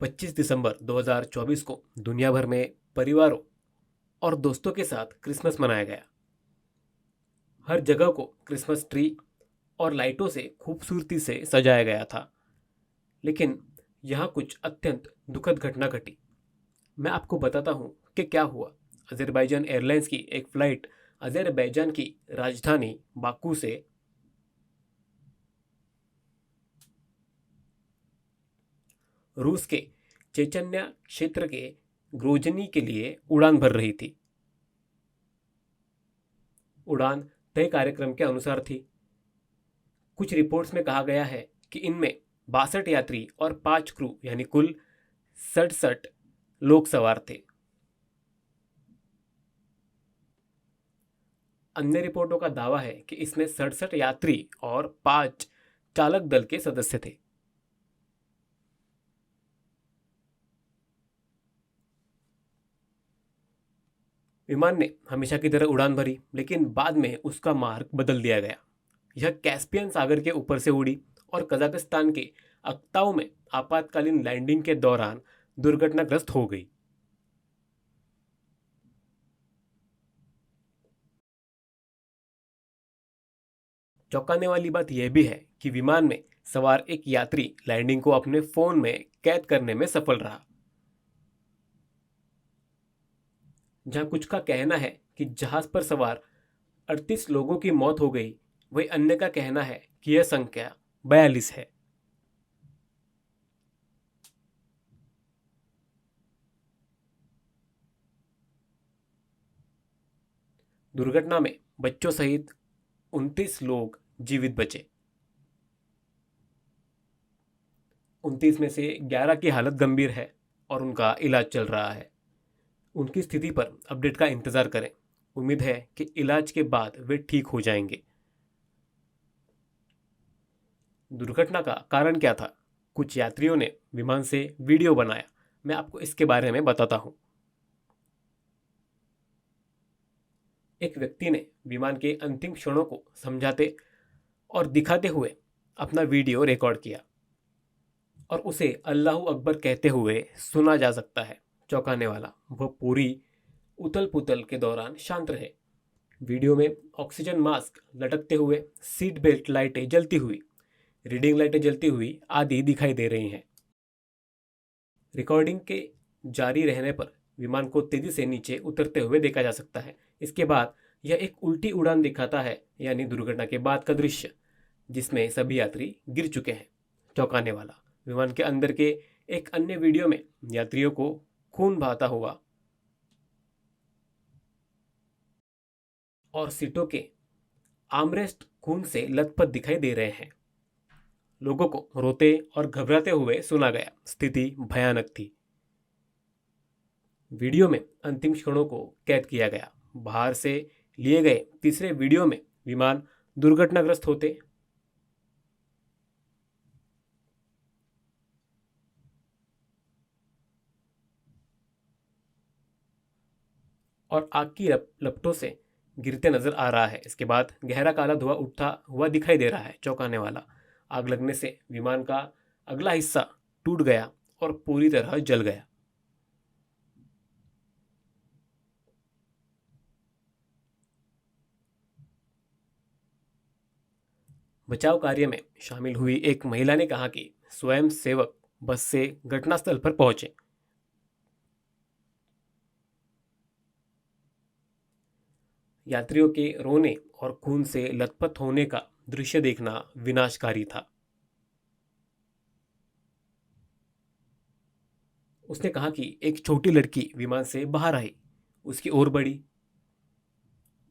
25 दिसंबर 2024 को दुनिया भर में परिवारों और दोस्तों के साथ क्रिसमस मनाया गया। हर जगह को क्रिसमस ट्री और लाइटों से खूबसूरती से सजाया गया था। लेकिन यहाँ कुछ अत्यंत दुखद घटना घटी। मैं आपको बताता हूँ कि क्या हुआ। अज़रबैजान एयरलाइंस की एक फ़्लाइट अज़रबैजान की राजधानी बाकू से रूस के चेचन्या क्षेत्र के ग्रोजनी के लिए उड़ान भर रही थी। उड़ान तय कार्यक्रम के अनुसार थी। कुछ रिपोर्ट्स में कहा गया है कि इनमें 62 यात्री और 5 क्रू यानी कुल 67 लोग सवार थे। अन्य रिपोर्टों का दावा है कि इसमें 67 यात्री और 5 चालक दल के सदस्य थे। विमान ने हमेशा की तरह उड़ान भरी, लेकिन बाद में उसका मार्ग बदल दिया गया। यह कैस्पियन सागर के ऊपर से उड़ी और कजाकिस्तान के अक्ताऊ में आपातकालीन लैंडिंग के दौरान दुर्घटनाग्रस्त हो गई। चौंकाने वाली बात यह भी है कि विमान में सवार एक यात्री लैंडिंग को अपने फोन में कैद करने में सफल रहा। जहां कुछ का कहना है कि जहाज पर सवार 38 लोगों की मौत हो गई, वही अन्य का कहना है कि यह संख्या 42 है। दुर्घटना में बच्चों सहित 29 लोग जीवित बचे। 29 में से 11 की हालत गंभीर है और उनका इलाज चल रहा है। उनकी स्थिति पर अपडेट का इंतजार करें। उम्मीद है कि इलाज के बाद वे ठीक हो जाएंगे। दुर्घटना का कारण क्या था? कुछ यात्रियों ने विमान से वीडियो बनाया। मैं आपको इसके बारे में बताता हूं। एक व्यक्ति ने विमान के अंतिम क्षणों को समझाते और दिखाते हुए अपना वीडियो रिकॉर्ड किया और उसे अल्लाहू अकबर कहते हुए सुना जा सकता है। चौंकाने वाला, वह पूरी उथल पुथल के दौरान शांत रहे। वीडियो में ऑक्सीजन मास्क लटकते हुए, सीट बेल्ट लाइटें जलती हुई, रीडिंग लाइटें जलती हुई आदि दिखाई दे रही हैं। रिकॉर्डिंग के जारी रहने पर विमान को तेजी से नीचे उतरते हुए देखा जा सकता है। इसके बाद यह एक उल्टी उड़ान दिखाता है, यानी दुर्घटना के बाद का दृश्य, जिसमें सभी यात्री गिर चुके हैं। चौंकाने वाला, विमान के अंदर के एक अन्य वीडियो में यात्रियों को खून बहता हुआ और सीटों के आर्मरेस्ट खून से लथपथ दिखाई दे रहे हैं। लोगों को रोते और घबराते हुए सुना गया। स्थिति भयानक थी। वीडियो में अंतिम क्षणों को कैद किया गया। बाहर से लिए गए तीसरे वीडियो में विमान दुर्घटनाग्रस्त होते और आग की लपटों से गिरते नजर आ रहा है। इसके बाद गहरा काला धुआं उठता हुआ दिखाई दे रहा है। चौंकाने वाला, आग लगने से विमान का अगला हिस्सा टूट गया और पूरी तरह जल गया। बचाव कार्य में शामिल हुई एक महिला ने कहा कि स्वयं सेवक बस से घटनास्थल पर पहुंचे। यात्रियों के रोने और खून से लथपथ होने का दृश्य देखना विनाशकारी था। उसने कहा कि एक छोटी लड़की विमान से बाहर आई, उसकी ओर बढ़ी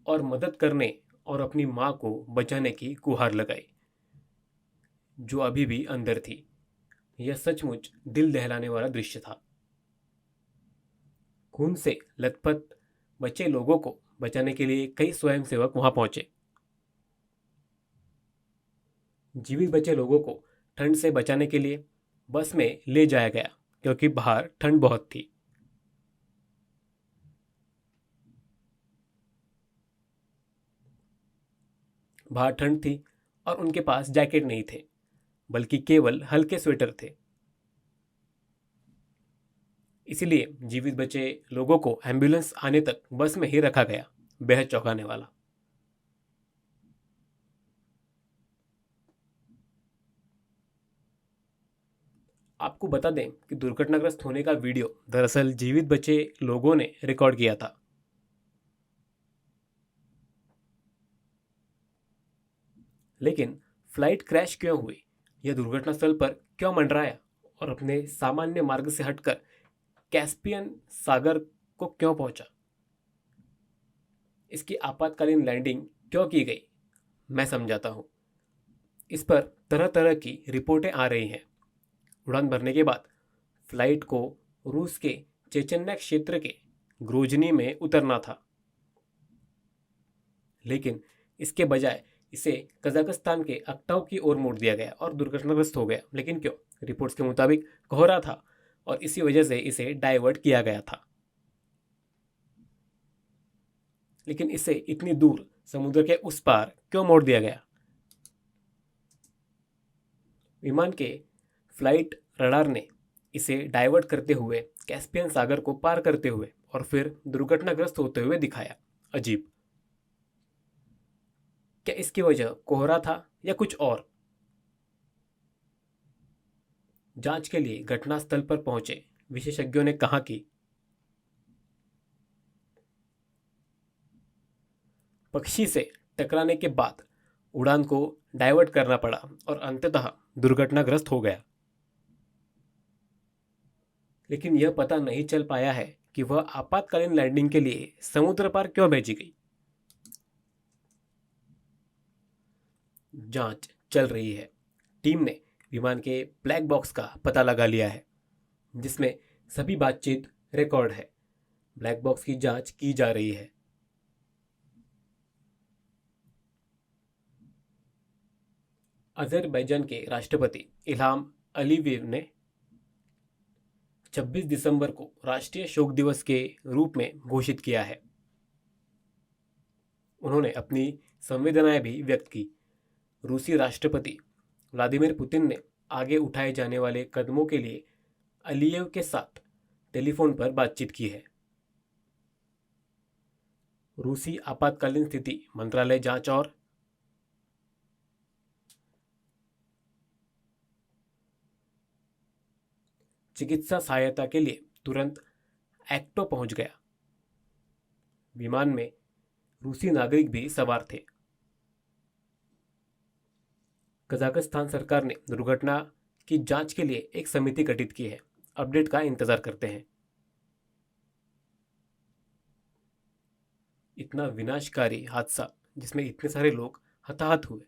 और मदद करने और अपनी मां को बचाने की गुहार लगाई, जो अभी भी अंदर थी। यह सचमुच दिल दहलाने वाला दृश्य था। खून से लथपथ बचे लोगों को बचाने के लिए कई स्वयंसेवक वहां पहुंचे। जीवित बचे लोगों को ठंड से बचाने के लिए बस में ले जाया गया, क्योंकि बाहर ठंड बहुत थी। बाहर ठंड थी और उनके पास जैकेट नहीं थे, बल्कि केवल हल्के स्वेटर थे। इसीलिए जीवित बचे लोगों को एम्बुलेंस आने तक बस में ही रखा गया। बेहद चौंकाने वाला। आपको बता दें कि दुर्घटनाग्रस्त होने का वीडियो दरअसल जीवित बचे लोगों ने रिकॉर्ड किया था। लेकिन फ्लाइट क्रैश क्यों हुई, यह दुर्घटना स्थल पर क्यों मंडराया और अपने सामान्य मार्ग से हटकर कैस्पियन सागर को क्यों पहुंचा, इसकी आपातकालीन लैंडिंग क्यों की गई, मैं समझाता हूं। इस पर तरह तरह की रिपोर्टें आ रही हैं। उड़ान भरने के बाद फ्लाइट को रूस के चेचन्या क्षेत्र के ग्रोजनी में उतरना था, लेकिन इसके बजाय इसे कजाकिस्तान के अक्टाउ की ओर मोड़ दिया गया और दुर्घटनाग्रस्त हो गया। लेकिन क्यों? रिपोर्ट्स के मुताबिक कोहरा था और इसी वजह से इसे डाइवर्ट किया गया था। लेकिन इसे इतनी दूर समुद्र के उस पार क्यों मोड़ दिया गया? विमान के फ्लाइट रडार ने इसे डाइवर्ट करते हुए कैस्पियन सागर को पार करते हुए और फिर दुर्घटनाग्रस्त होते हुए दिखाया। अजीब। क्या इसकी वजह कोहरा था या कुछ और? जांच के लिए घटनास्थल पर पहुंचे विशेषज्ञों ने कहा कि पक्षी से टकराने के बाद उड़ान को डाइवर्ट करना पड़ा और अंततः दुर्घटनाग्रस्त हो गया। लेकिन यह पता नहीं चल पाया है कि वह आपातकालीन लैंडिंग के लिए समुद्र पार क्यों भेजी गई। जांच चल रही है। टीम ने विमान के ब्लैक बॉक्स का पता लगा लिया है, जिसमें सभी बातचीत रिकॉर्ड है। ब्लैक बॉक्स की जांच की जा रही है। अजरबैजान के राष्ट्रपति इल्हाम अलीयेव ने 26 दिसंबर को राष्ट्रीय शोक दिवस के रूप में घोषित किया है। उन्होंने अपनी संवेदनाएं भी व्यक्त की। रूसी राष्ट्रपति व्लादिमीर पुतिन ने आगे उठाए जाने वाले कदमों के लिए अलीयेव के साथ टेलीफोन पर बातचीत की है। रूसी आपातकालीन स्थिति मंत्रालय जांच और चिकित्सा सहायता के लिए तुरंत एक्टो पहुंच गया। विमान में रूसी नागरिक भी सवार थे। कजाकिस्तान सरकार ने दुर्घटना की जांच के लिए एक समिति गठित की है। अपडेट का इंतजार करते हैं। इतना विनाशकारी हादसा जिसमें इतने सारे लोग हताहत हुए,